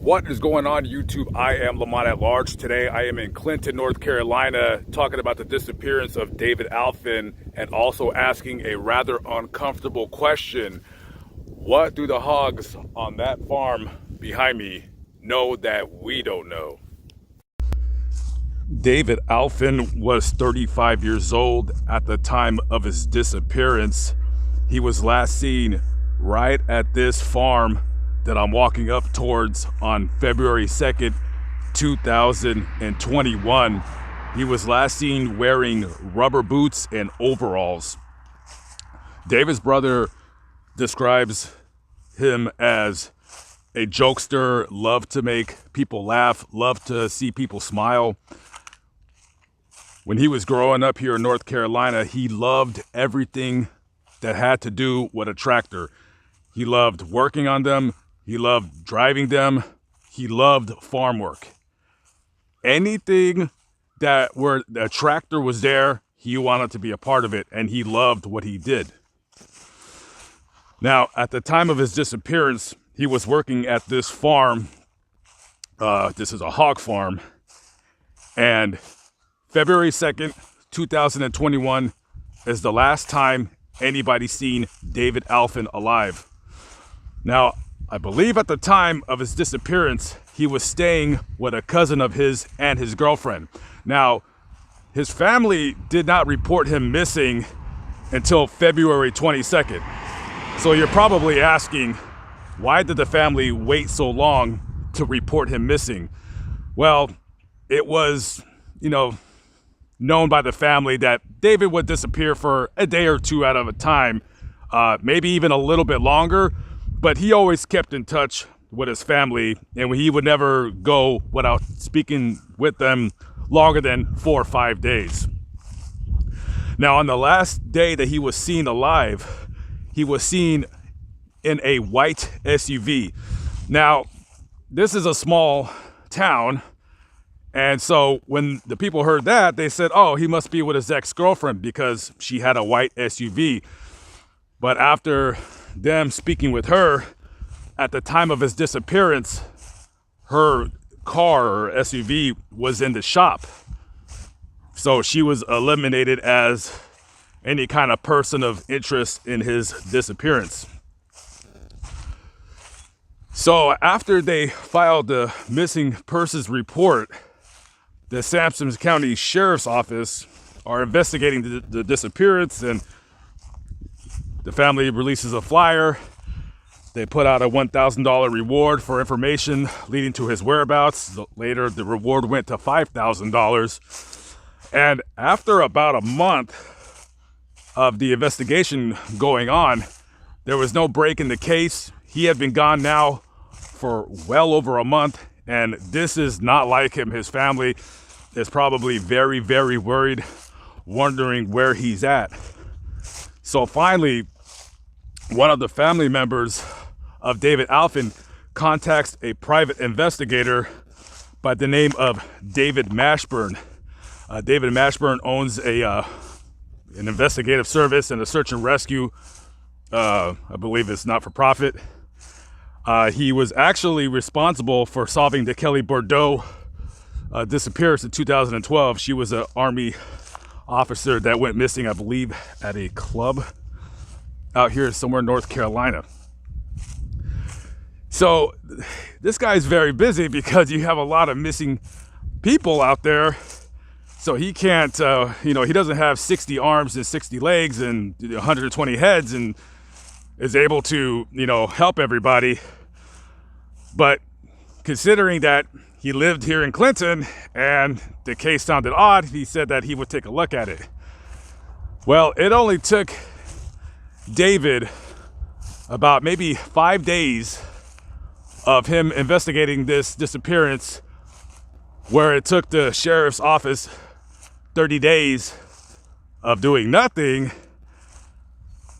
What is going on, YouTube? I am Lamont at Large. Today I am in Clinton, North Carolina, talking about the disappearance of David Alphin and also asking a rather uncomfortable question. What do the hogs on that farm behind me know that we don't know? David Alphin was 35 years old at the time of his disappearance. He was last seen right at this farm that I'm walking up towards on February 2nd, 2021. He was last seen wearing rubber boots and overalls. David's brother describes him as a jokester, loved to make people laugh, loved to see people smile. When he was growing up here in North Carolina, he loved everything that had to do with a tractor. He loved working on them. He loved driving them. He loved farm work. Anything that where the tractor was there, he wanted to be a part of it, and he loved what he did. Now, at the time of his disappearance, he was working at this farm. This is a hog farm. And February 2nd, 2021 is the last time anybody seen David Alphin alive. Now, I believe at the time of his disappearance, he was staying with a cousin of his and his girlfriend. Now, his family did not report him missing until February 22nd. So you're probably asking, why did the family wait so long to report him missing? Well, it was, known by the family that David would disappear for a day or two out of a time, maybe even a little bit longer. But he always kept in touch with his family, and he would never go without speaking with them longer than 4 or 5 days. Now, on the last day that he was seen alive, he was seen in a white SUV. Now, this is a small town, and so when the people heard that, they said, oh, he must be with his ex-girlfriend because she had a white SUV. But after them speaking with her at the time of his disappearance, her car or SUV was in the shop. So she was eliminated as any kind of person of interest in his disappearance. So after they filed the missing persons report, the Sampson County Sheriff's Office are investigating the disappearance, and the family releases a flyer. They put out a $1,000 reward for information leading to his whereabouts. Later, the reward went to $5,000. And after about a month of the investigation going on, there was no break in the case. He had been gone now for well over a month, and this is not like him. His family is probably very, very worried, wondering where he's at. So finally, one of the family members of David Alphin contacts a private investigator by the name of David Mashburn. David Mashburn owns an investigative service and a search and rescue. I believe it's not for profit. He was actually responsible for solving the Kelly Bordeaux disappearance in 2012. She was an Army officer that went missing, I believe, at a club out here somewhere in North Carolina. So this guy's very busy because you have a lot of missing people out there. So he can't, he doesn't have 60 arms and 60 legs and 120 heads and is able to, help everybody. But considering that he lived here in Clinton and the case sounded odd, he said that he would take a look at it. Well, it only took David about maybe 5 days of him investigating this disappearance, where it took the sheriff's office 30 days of doing nothing,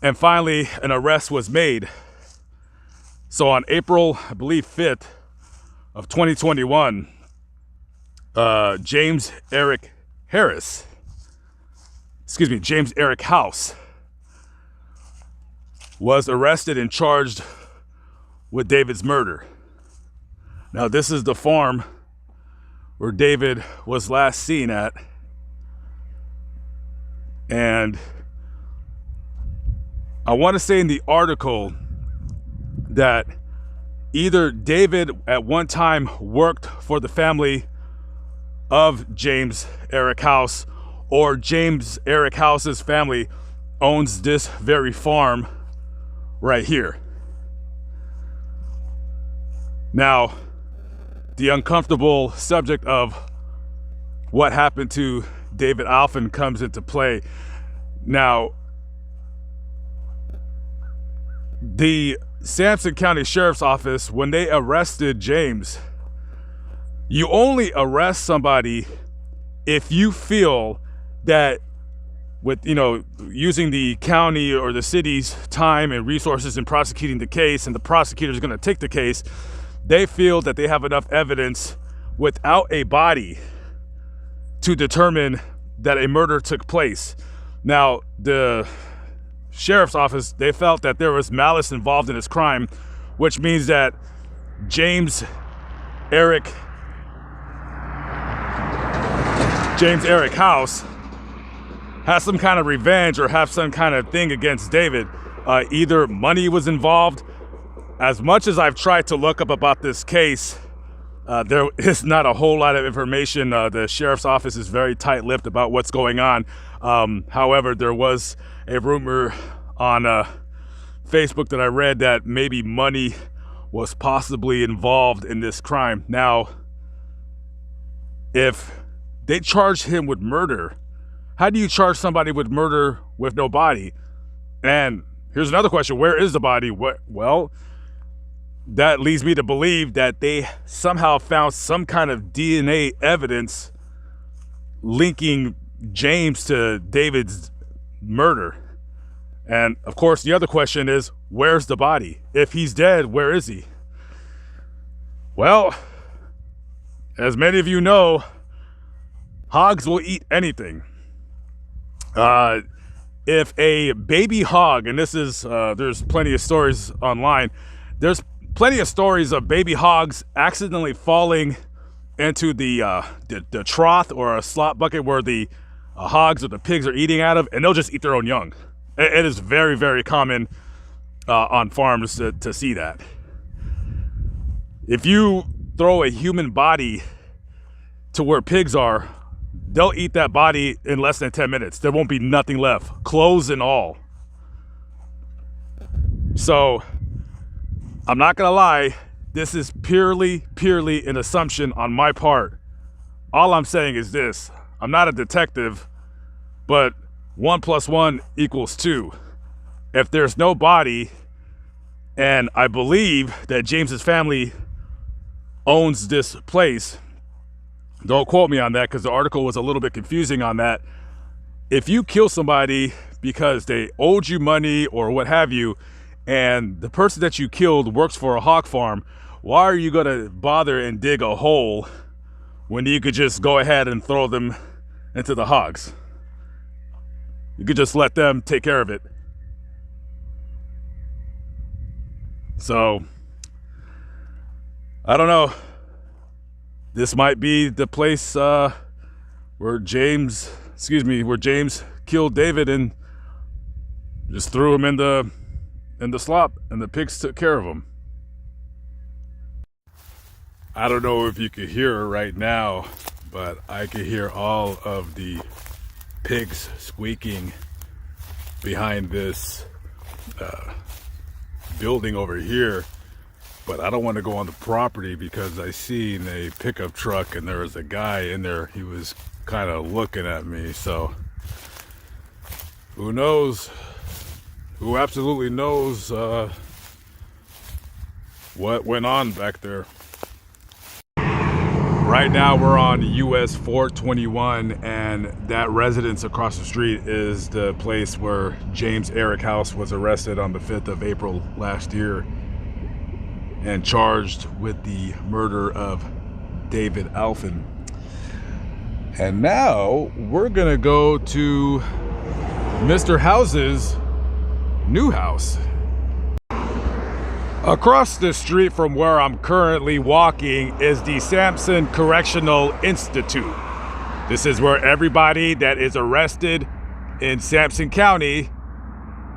and finally an arrest was made. So on April, I believe 5th of 2021, James Eric House was arrested and charged with David's murder. Now, this is the farm where David was last seen at. And I want to say in the article that either David at one time worked for the family of James Eric House, or James Eric House's family owns this very farm right here. Now, the uncomfortable subject of what happened to David Alphin comes into play. Now, the Sampson County Sheriff's Office, when they arrested James, you only arrest somebody if you feel that with, using the county or the city's time and resources in prosecuting the case, and the prosecutor is going to take the case, they feel that they have enough evidence without a body to determine that a murder took place. Now, the sheriff's office, they felt that there was malice involved in this crime, which means that James Eric House has some kind of revenge or have some kind of thing against David. Either money was involved. As much as I've tried to look up about this case, there is not a whole lot of information. The sheriff's office is very tight-lipped about what's going on. However, there was a rumor on Facebook that I read that maybe money was possibly involved in this crime. Now, if they charged him with murder, how do you charge somebody with murder with no body? And here's another question: where is the body? Well, that leads me to believe that they somehow found some kind of DNA evidence linking James to David's murder. And of course, the other question is, where's the body? If he's dead, where is he? Well, as many of you know, hogs will eat anything. If a baby hog, and this is, there's plenty of stories online, there's plenty of stories of baby hogs accidentally falling into the trough or a slop bucket where the hogs or the pigs are eating out of, and they'll just eat their own young. It is very, very common on farms to see that. If you throw a human body to where pigs are, they'll eat that body in less than 10 minutes. There won't be nothing left, clothes and all. So, I'm not gonna lie, this is purely an assumption on my part. All I'm saying is this: I'm not a detective, but 1 + 1 = 2. If there's no body, and I believe that James's family owns this place, don't quote me on that because the article was a little bit confusing on that. If you kill somebody because they owed you money or what have you, and the person that you killed works for a hog farm, why are you gonna bother and dig a hole when you could just go ahead and throw them into the hogs? You could just let them take care of it. So, I don't know. This might be the place where James killed David and just threw him in the slop, and the pigs took care of him. I don't know if you could hear it right now, but I could hear all of the pigs squeaking behind this building over here. But I don't want to go on the property because I seen a pickup truck and there was a guy in there. He was kind of looking at me. So who knows? Who absolutely knows what went on back there? Right now we're on US 421, and that residence across the street is the place where James Eric House was arrested on the 5th of April last year and charged with the murder of David Alphin. And now we're gonna go to Mr. House's new house. Across the street from where I'm currently walking is the Sampson Correctional Institute. This is where everybody that is arrested in Sampson County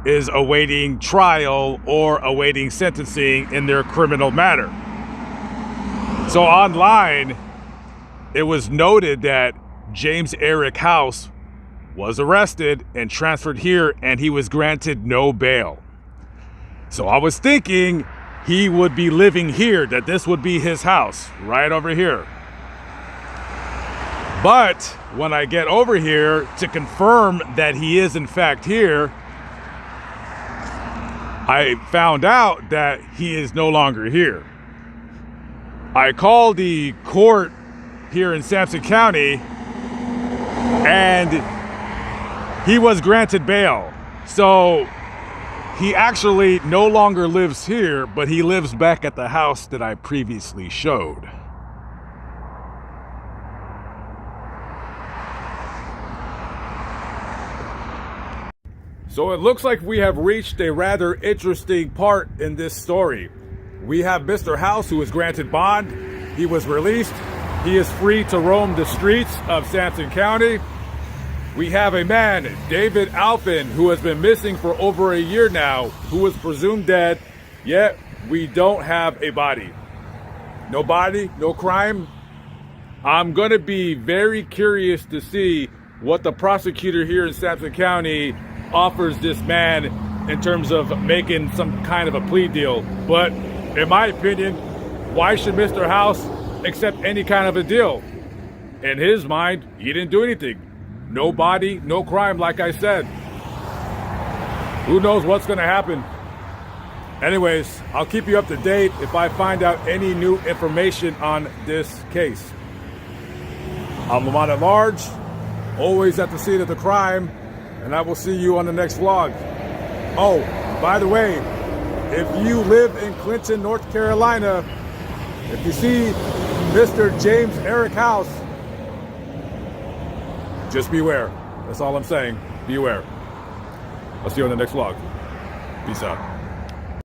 is awaiting trial or awaiting sentencing in their criminal matter. So online, it was noted that James Eric House was arrested and transferred here, and he was granted no bail. So I was thinking he would be living here, that this would be his house right over here. But when I get over here to confirm that he is in fact here, I found out that he is no longer here. I called the court here in Sampson County and he was granted bail. So he actually no longer lives here, but he lives back at the house that I previously showed. So it looks like we have reached a rather interesting part in this story. We have Mr. House, who was granted bond. He was released. He is free to roam the streets of Sampson County. We have a man, David Alphin, who has been missing for over a year now, who was presumed dead, yet we don't have a body. No body, no crime. I'm going to be very curious to see what the prosecutor here in Sampson County offers this man in terms of making some kind of a plea deal. But in my opinion, why should Mr. House accept any kind of a deal? In his mind, he didn't do anything. No body, no crime, like I said. Who knows what's going to happen? Anyways, I'll keep you up to date if I find out any new information on this case. I'm Lamont at large, always at the scene of the crime, and I will see you on the next vlog. Oh, by the way, if you live in Clinton, North Carolina, if you see Mr. James Eric House, just beware. That's all I'm saying. Beware. I'll see you on the next vlog. Peace out.